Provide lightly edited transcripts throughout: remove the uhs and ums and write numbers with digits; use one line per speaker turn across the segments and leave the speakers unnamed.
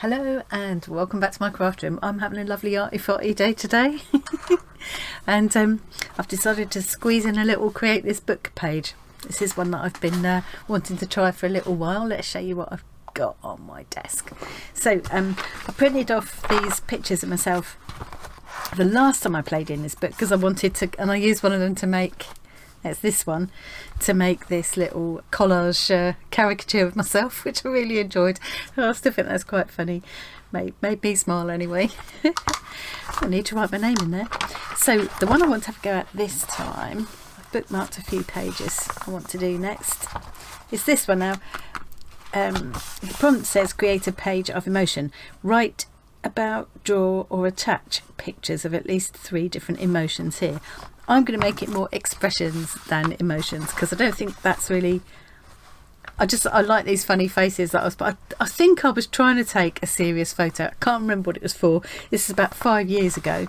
Hello and welcome back to my craft room. I'm having a lovely arty farty day today and I've decided to squeeze in a little create this book page. This is one that I've been wanting to try for a little while. Let's show you what I've got on my desk. So I printed off these pictures of myself the last time I played in this book because I wanted to, and I used one of them to make, it's this one, to make this little collage caricature of myself, which I really enjoyed. I still think that's quite funny. Made me smile anyway. I need to write my name in there. So the one I want to have a go at this time, I've bookmarked a few pages I want to do next, is this one now. The prompt says create a page of emotion. Write about, draw or attach pictures of at least 3 different emotions here. I'm going to make it more expressions than emotions because I don't think that's really, I like these funny faces that I think I was trying to take a serious photo. I can't remember what it was for. This is about 5 years ago,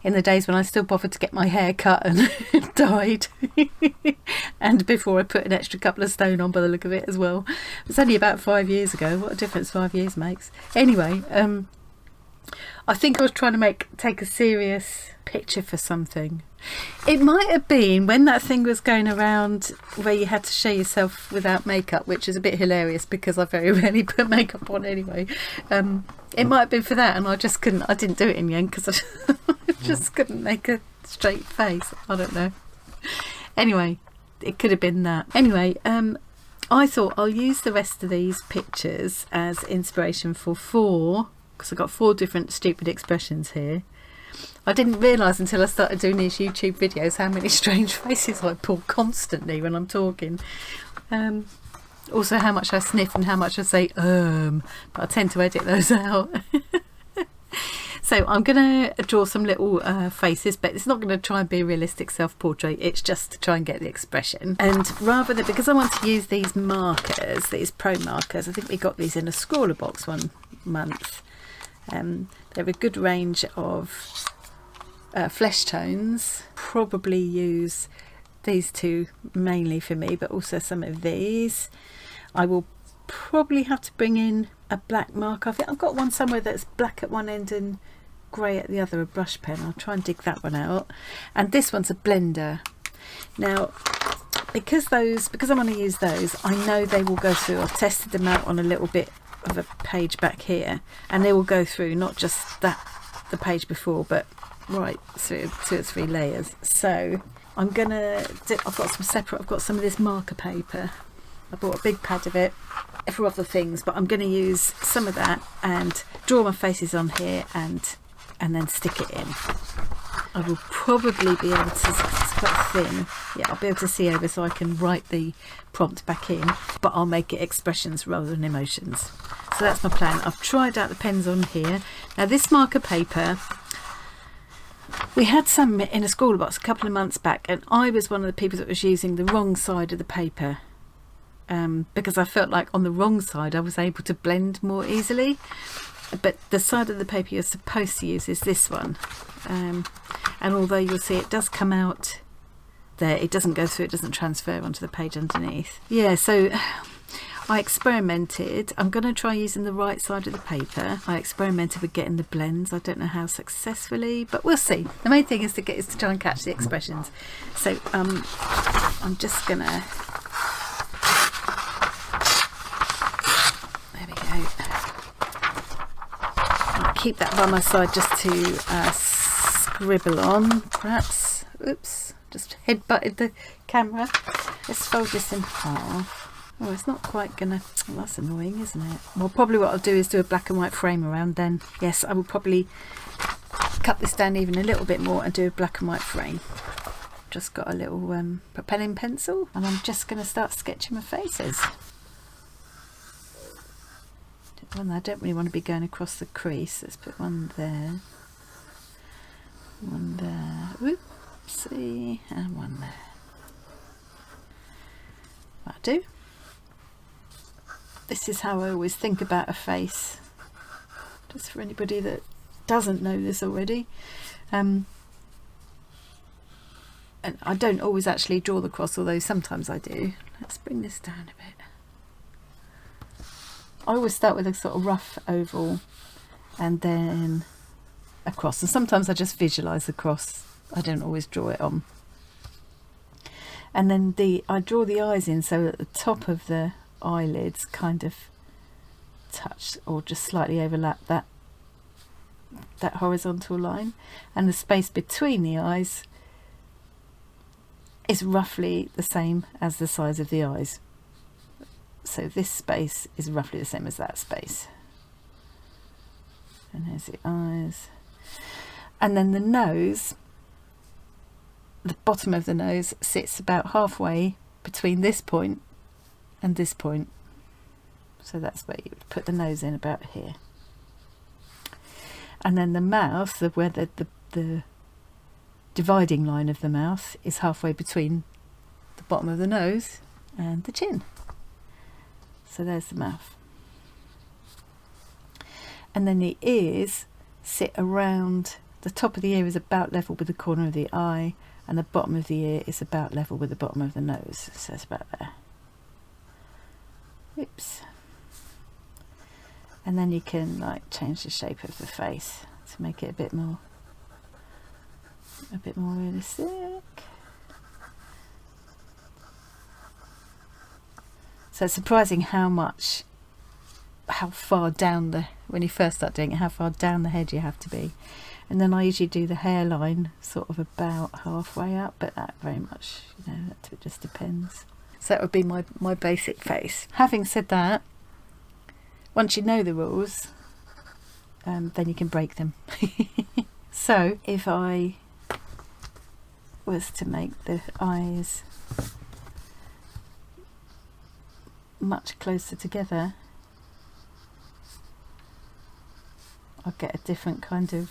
in the days when I still bothered to get my hair cut and dyed and before I put an extra couple of stone on by the look of it as well. It's only about 5 years ago. What a difference 5 years makes. Anyway, I think I was trying to take a serious picture for something. It might have been when that thing was going around where you had to show yourself without makeup, which is a bit hilarious because I very rarely put makeup on anyway. It might have been for that, and I didn't do it in the end because I just couldn't make a straight face. I don't know. Anyway, it could have been that. Anyway, I thought I'll use the rest of these pictures as inspiration for 4, because I've got 4 different stupid expressions here. I didn't realise until I started doing these YouTube videos how many strange faces I pull constantly when I'm talking. Also how much I sniff and how much I say but I tend to edit those out. So I'm going to draw some little faces, but it's not going to try and be a realistic self-portrait, it's just to try and get the expression. And rather than, because I want to use these markers, these pro markers, I think we got these in a Scrawler box one month. They're a good range of flesh tones. Probably use these 2 mainly for me, but also some of these. I will probably have to bring in a black marker. I think I've got one somewhere that's black at one end and grey at the other, a brush pen. I'll try and dig that one out. And this one's a blender. Now because I want to use those, I know they will go through. I've tested them out on a little bit of a page back here, and they will go through not just the page before, but right through 2 or 3 layers. So I'm gonna I've got some of this marker paper. I bought a big pad of it for other things, but I'm going to use some of that and draw my faces on here and then stick it in. I will probably be able to, it's quite thin, yeah, I'll be able to see over so I can write the prompt back in, but I'll make it expressions rather than emotions. So that's my plan. I've tried out the pens on here. Now this marker paper, we had some in a Scrawler box a couple of months back, and I was one of the people that was using the wrong side of the paper because I felt like on the wrong side I was able to blend more easily, but the side of the paper you're supposed to use is this one, and although you'll see it does come out there, it doesn't go through, it doesn't transfer onto the page underneath. Yeah, so I experimented. I'm going to try using the right side of the paper. I experimented with getting the blends. I don't know how successfully, but we'll see. The main thing is to try and catch the expressions. So I'm just gonna, there we go. I'll keep that by my side just to scribble on, perhaps. Oops, just head-butted the camera. Let's fold this in half. Oh, it's not quite gonna, well, that's annoying, isn't it? Well, probably what I'll do is do a black and white frame around then. Yes, I will probably cut this down even a little bit more and do a black and white frame. Just got a little propelling pencil, and I'm just going to start sketching my faces. I don't really want to be going across the crease. Let's put one there, one there, whoopsie, and one there. That'll do. This is how I always think about a face, just for anybody that doesn't know this already. And I don't always actually draw the cross, although sometimes I do. Let's bring this down a bit. I always start with a sort of rough oval and then a cross, and sometimes I just visualise the cross. I don't always draw it on. And then I draw the eyes in so that the top of the eyelids kind of touch or just slightly overlap that horizontal line, and the space between the eyes is roughly the same as the size of the eyes. So this space is roughly the same as that space. And there's the eyes. And then the nose, the bottom of the nose sits about halfway between this point and this point. So that's where you would put the nose in, about here. And then the mouth, where the dividing line of the mouth is halfway between the bottom of the nose and the chin. So there's the mouth. And then the ears sit around, the top of the ear is about level with the corner of the eye, and the bottom of the ear is about level with the bottom of the nose. So it's about there. Oops. And then you can like change the shape of the face to make it a bit more realistic. So it's surprising how far down when you first start doing it, how far down the head you have to be. And then I usually do the hairline sort of about halfway up, but that very much, that just depends. So that would be my basic face. Having said that, once you know the rules, then you can break them. So if I was to make the eyes much closer together, I'll get a different kind of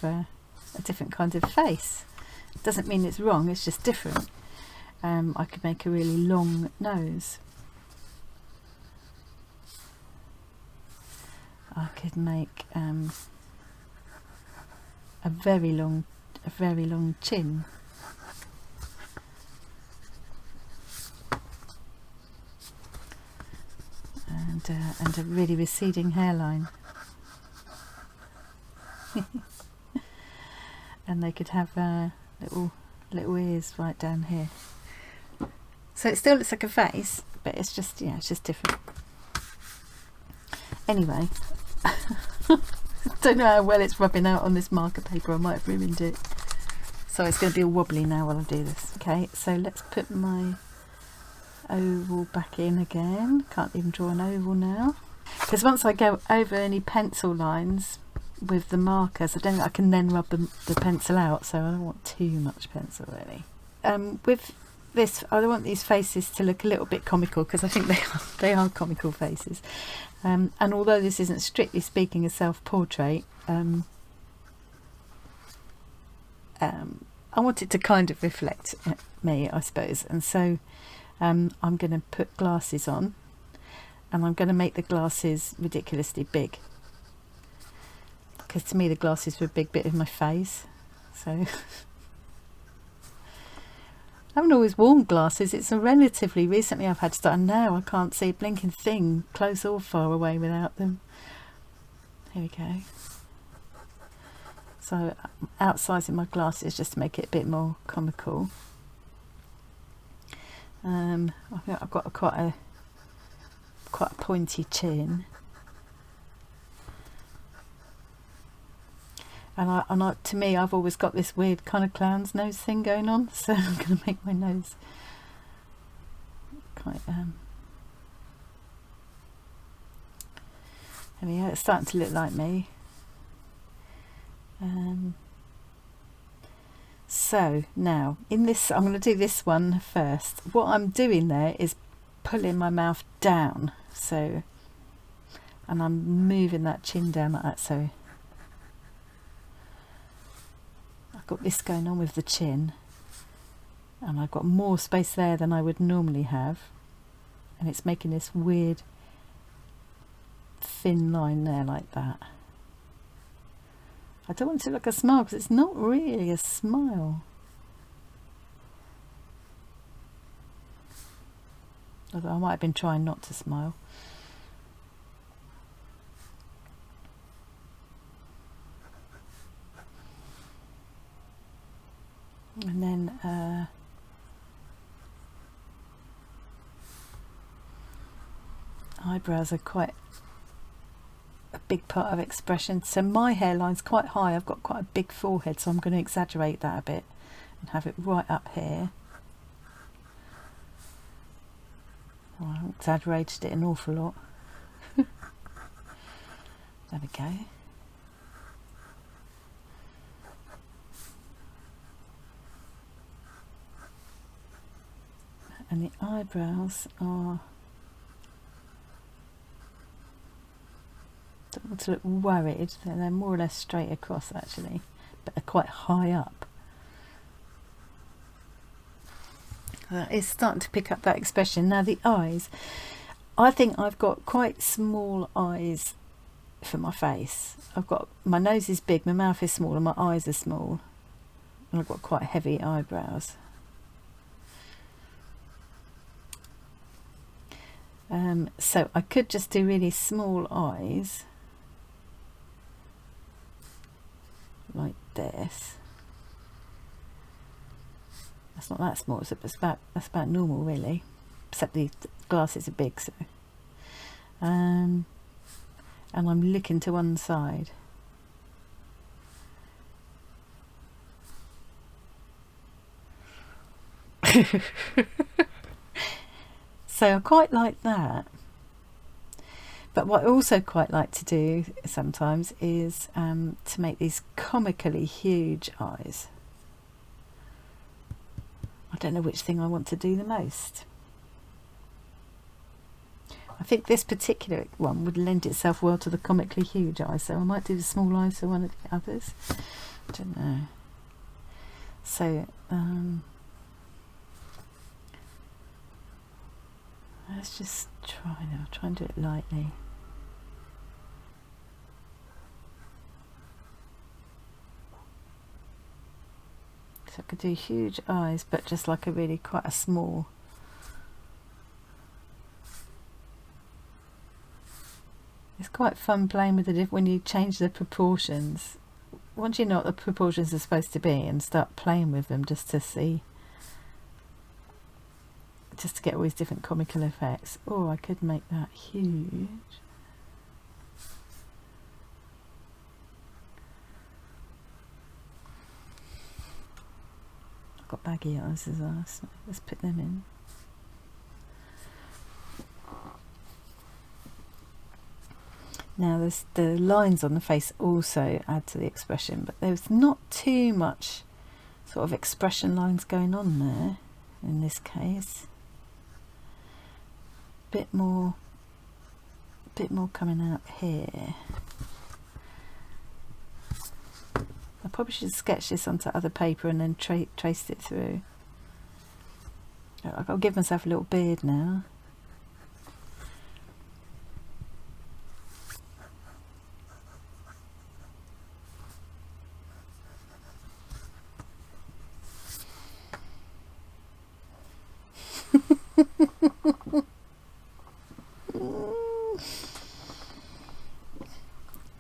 face. It doesn't mean it's wrong, it's just different. I could make a really long nose. I could make a very long chin. And a really receding hairline. And they could have little ears right down here. So it still looks like a face, but it's just different. Anyway, don't know how well it's rubbing out on this marker paper. I might have ruined it. So it's going to be all wobbly now while I do this. Okay, so let's put my oval back in again. Can't even draw an oval now, because once I go over any pencil lines with the markers, I don't think I can then rub the pencil out, so I don't want too much pencil really. With this, I want these faces to look a little bit comical, because I think they are comical faces. And although this isn't strictly speaking a self-portrait, I want it to kind of reflect me, I suppose. And so I'm going to put glasses on, and I'm going to make the glasses ridiculously big, because to me the glasses were a big bit of my face. So I haven't always worn glasses. It's relatively recently I've had to start, and now I can't see a blinking thing close or far away without them. Here we go. So I'm outsizing my glasses just to make it a bit more comical. I think I've got quite a pointy chin, and to me, I've always got this weird kind of clown's nose thing going on. So I'm going to make my nose quite. There we go. It's starting to look like me. So now in this, I'm going to do this one first. What I'm doing there is pulling my mouth down, and I'm moving that chin down like that. So I've got this going on with the chin, and I've got more space there than I would normally have, and it's making this weird thin line there like that. I don't want it to look like a smile, because it's not really a smile. Although I might have been trying not to smile. And then eyebrows are quite a big part of expression. So my hairline's quite high. I've got quite a big forehead, so I'm going to exaggerate that a bit and have it right up here. Oh, I exaggerated it an awful lot. There we go. And the eyebrows are, don't want to look worried, they're more or less straight across actually, but they're quite high up. That is starting to pick up that expression. Now the eyes, I think I've got quite small eyes for my face. My nose is big, my mouth is small, and my eyes are small, and I've got quite heavy eyebrows. So I could just do really small eyes like this. That's not that small, so that's about normal really, except the glasses are big. So and I'm looking to one side. So I quite like that. But what I also quite like to do sometimes is to make these comically huge eyes. I don't know which thing I want to do the most. I think this particular one would lend itself well to the comically huge eyes, so I might do the small eyes for one of the others. I don't know. So let's just try now. Try and do it lightly. So I could do huge eyes, but just like quite a small. It's quite fun playing with it when you change the proportions. Once you know what the proportions are supposed to be and start playing with them just to see, just to get all these different comical effects. Oh, I could make that huge. I've got baggy eyes as well, so let's put them in. Now there's the lines on the face also add to the expression, but there's not too much sort of expression lines going on there in this case. Bit more coming out here. I probably should sketch this onto other paper and then trace it through. I'll give myself a little beard now.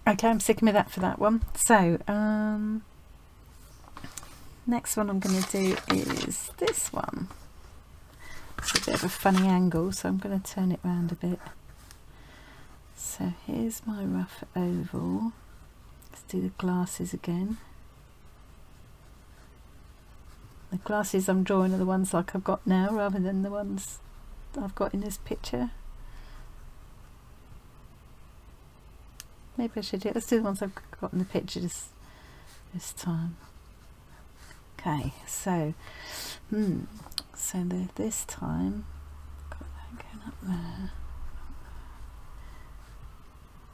Okay, I'm sticking with that for that one. So next one I'm going to do is this one. It's a bit of a funny angle, so I'm going to turn it round a bit. So here's my rough oval. Let's do the glasses again. The glasses I'm drawing are the ones like I've got now rather than the ones I've got in this picture. Maybe I should do it. Let's do the ones I've got in the picture this time. Okay, so this time, got that going up there.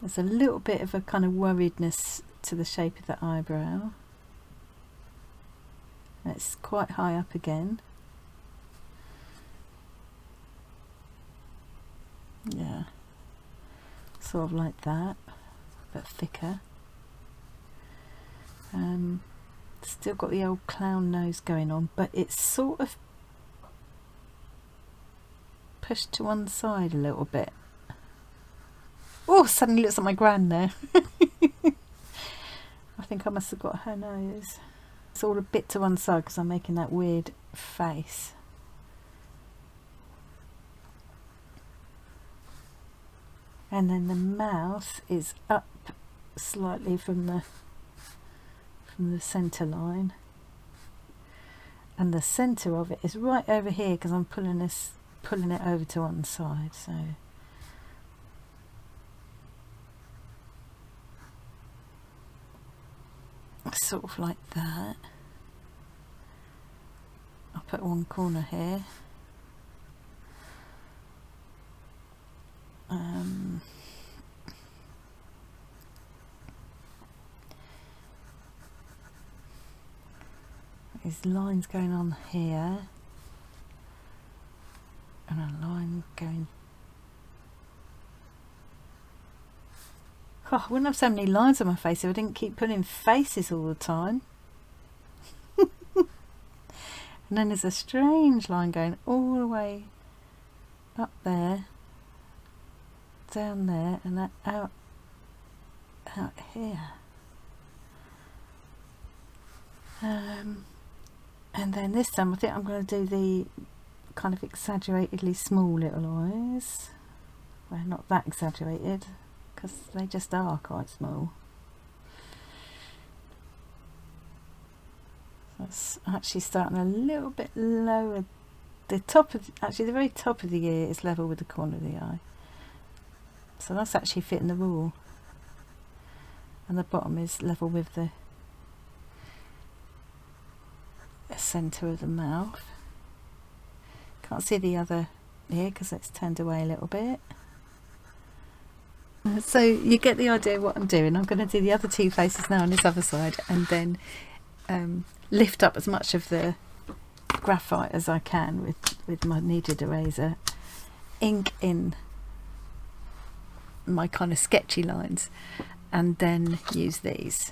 There's a little bit of a kind of worriedness to the shape of the eyebrow. It's quite high up again. Yeah, sort of like that, but thicker. Still got the old clown nose going on, but it's sort of pushed to one side a little bit. Oh, suddenly looks like my gran there. I think I must have got her nose. It's all a bit to one side because I'm making that weird face. And then the mouth is up slightly from the centre line, and the centre of it is right over here because I'm pulling it over to one side. So sort of like that. I'll put one corner here. There's lines going on here, and a line going. Oh, I wouldn't have so many lines on my face if I didn't keep putting faces all the time. And then there's a strange line going all the way up there, down there, and that out here. And then this time I think I'm going to do the kind of exaggeratedly small little eyes. Well, not that exaggerated, because they just are quite small. So it's actually starting a little bit lower. The very top of the ear is level with the corner of the eye. So that's actually fitting the rule. And the bottom is level with the centre of the mouth. Can't see the other ear because it's turned away a little bit. So you get the idea of what I'm doing. I'm going to do the other two faces now on this other side, and then lift up as much of the graphite as I can with my kneaded eraser, ink in my kind of sketchy lines, and then use these.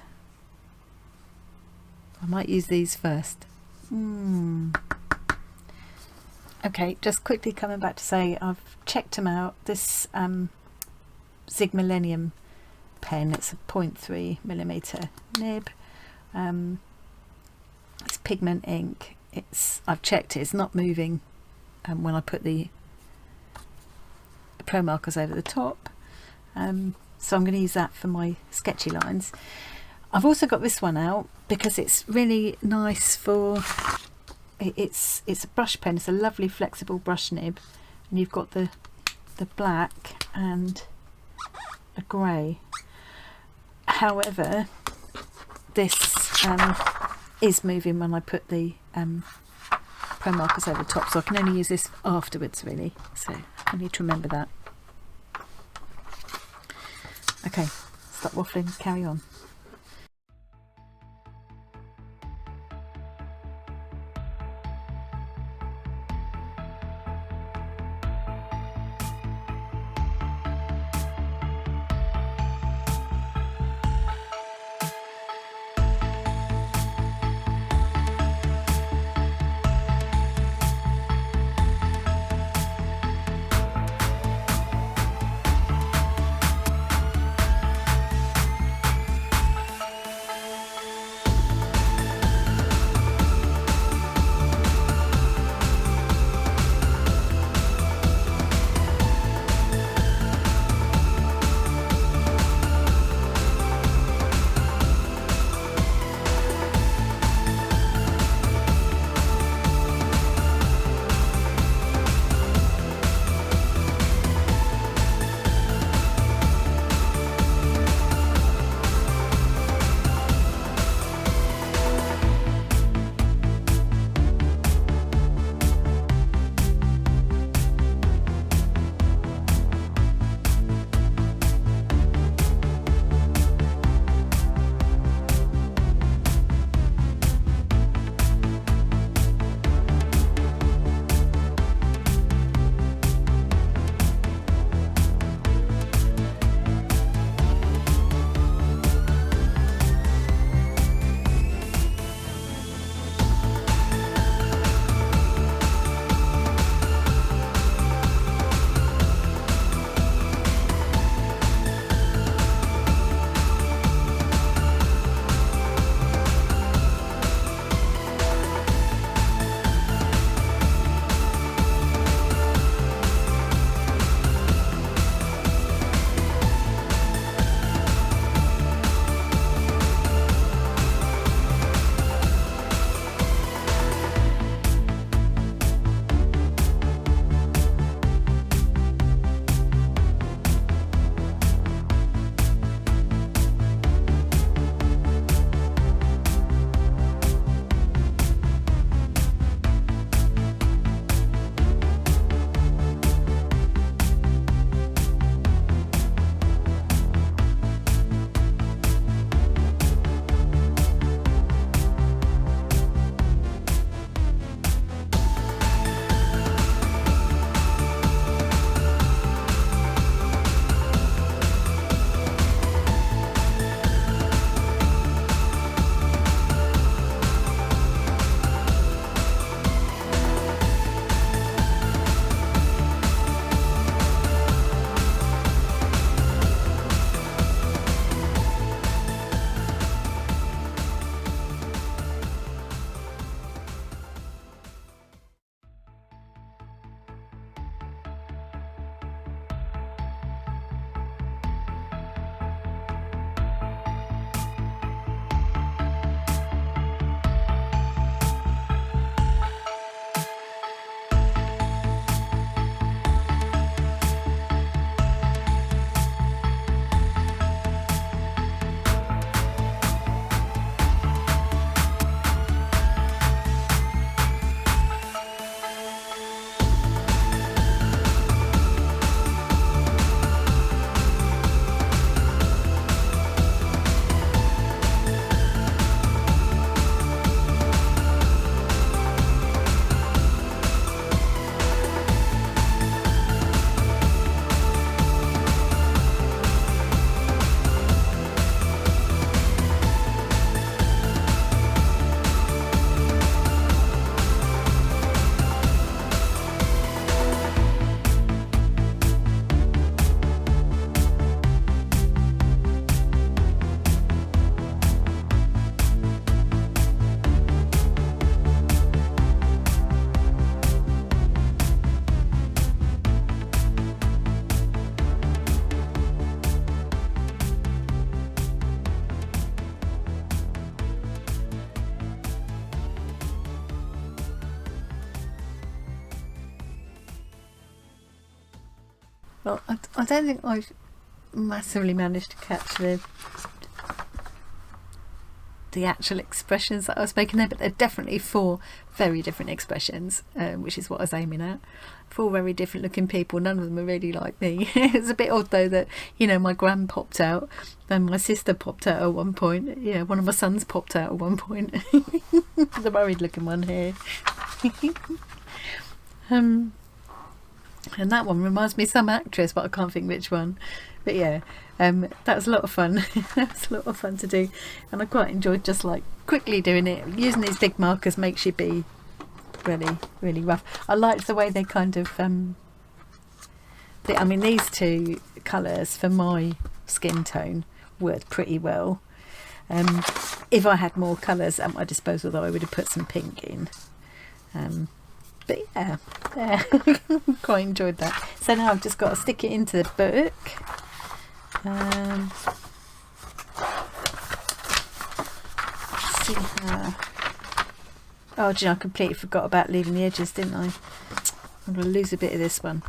I might use these first. Okay, just quickly coming back to say I've checked them out. This Zig Millennium pen, it's a 0.3mm nib. It's pigment ink. I've checked it's not moving when I put the pro markers over the top. So I'm going to use that for my sketchy lines. I've also got this one out because it's really nice for, it's a brush pen. It's a lovely flexible brush nib, and you've got the black and a grey. However, this is moving when I put the pro markers over the top, so I can only use this afterwards really, so I need to remember that. Okay, stop waffling, carry on. Well, I don't think I've massively managed to catch the actual expressions that I was making there, but they're definitely 4 very different expressions, which is what I was aiming at. 4 very different looking people, none of them are really like me. It's a bit odd though that, you know, my gran popped out, then my sister popped out at one point, yeah, one of my sons popped out at one point. The married looking one here. And that one reminds me of some actress, but I can't think which one. But yeah, that was a lot of fun. That was a lot of fun to do, and I quite enjoyed just like quickly doing it. Using these big markers makes you be really, really rough. I liked the way they kind of I mean, these 2 colours for my skin tone worked pretty well. If I had more colours at my disposal though, I would have put some pink in. But yeah, quite enjoyed that. So now I've just got to stick it into the book. See how. Oh, do you know, I completely forgot about leaving the edges, didn't I? I'm going to lose a bit of this one,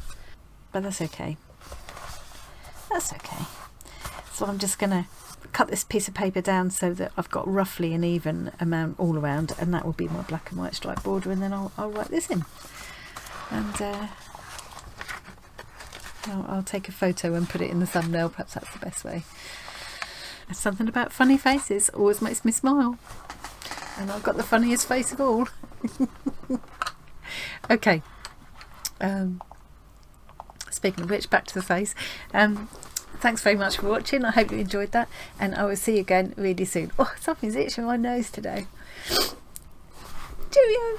but that's okay. That's okay. So I'm just going to cut this piece of paper down so that I've got roughly an even amount all around, and that will be my black and white stripe border, and then I'll write this in, and I'll take a photo and put it in the thumbnail. Perhaps that's the best way. Something about funny faces always makes me smile, and I've got the funniest face of all. Okay, speaking of which, back to the face. Thanks very much for watching. I hope you enjoyed that, and I will see you again really soon. Oh, something's itching my nose today. Cheerio.